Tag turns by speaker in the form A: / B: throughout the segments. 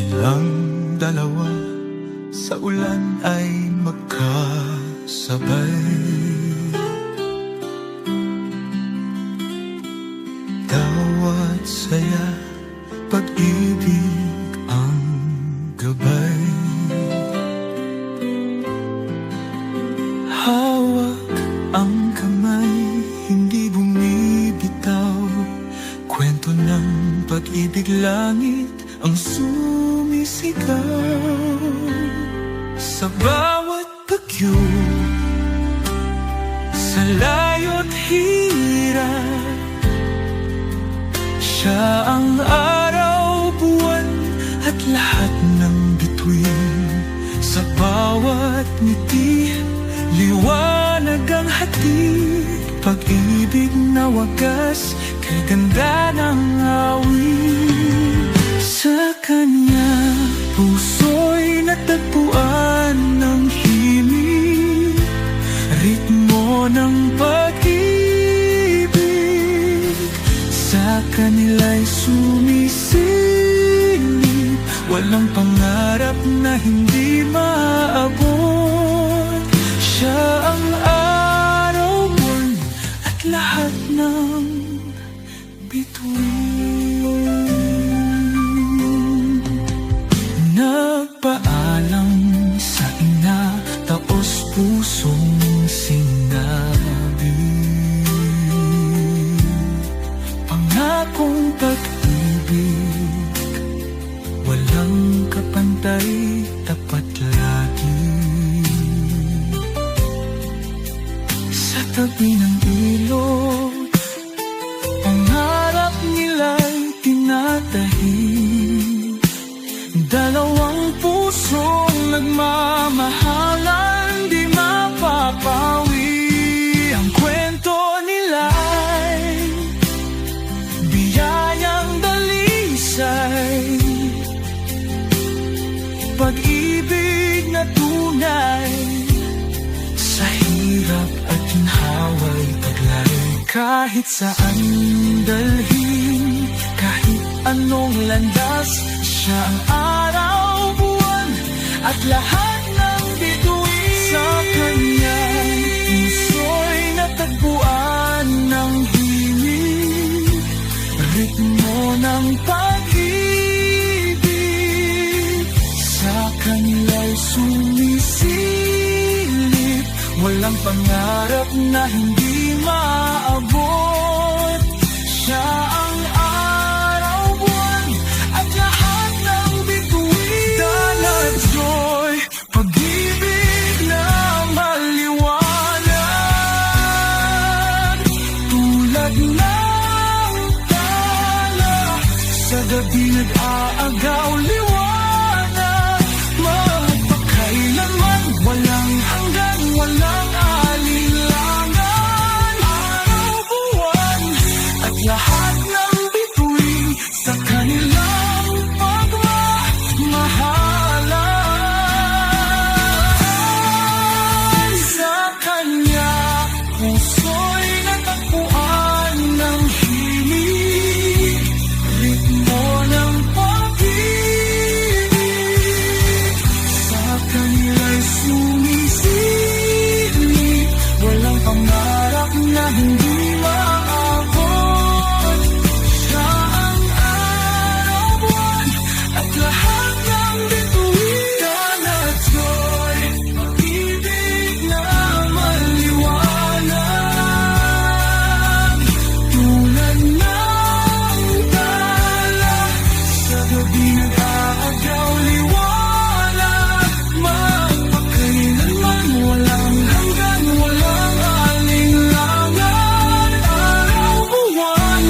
A: Silang dalawa sa ulan ay magkasabay. Tawat saya, pag-ibig ang gabay. Hawak ang kamay, hindi bumibitaw. Kwento ng pag-ibig, langit ang sumisigaw. Sa bawat bagyo, sa layo't hirap, siya ang araw, buwan at lahat ng bituin. Sa bawat ngiti, liwanag ang hatid. Pag-ibig na wagas, kay ganda ng awit. Sa kanya, puso'y natagpuan ng himig, ritmo ng pag-ibig. Sa kanila'y sumisilip, walang pangarap na hindi maabot. Siya ang araw, buwan at lahat ng bituin. Nagpaalam sa ina, taos pusong sinabi, pangakong pag-ibig, walang kapantay, tapat lagi. Sa tabi ng ilog, pangarap nila'y tinatahi. Dalawang pusong nagmamahalan, di mapapawi. Ang kwento nila'y biyayang dalisay, pag-ibig na tunay, sa hirap at ginhawa'y taglay. Kahit saan dalhin, kahit anong landas, siya ang araw, buwan at lahat ng bituin. Sa kanya'y puso'y natagpuan ng himig, ritmo ng pag-ibig. Sa kanila'y sumisilip, walang pangarap na hindi maabot. Siya ang araw, buwan at lahat ng bituin. Dala't joy, pag-ibig na maliwanag, tulad ng tala sa gabi nag-aagaw, liwanag. Magpakailanman, walang hanggan, walang alinlangan. Araw, buwan at lahat ng bituin, sa kanilang pagmamahalan. Sa kanya, puso'y natagpuan ng himig, ritmo ng pag-ibig. Sa kanila'y sumisilip, walang pangarap na hindi maabot. Siya ang araw, buwan at lahat ng bituin. Dala't joy, pag-ibig na maliwanag, tulad ng tala sa gabi nag-aagaw, liwanag. Magpakailanman, walang hanggan, walang alinlangan. Araw, buwan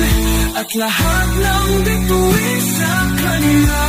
A: at lahat ng bituin, sa kanila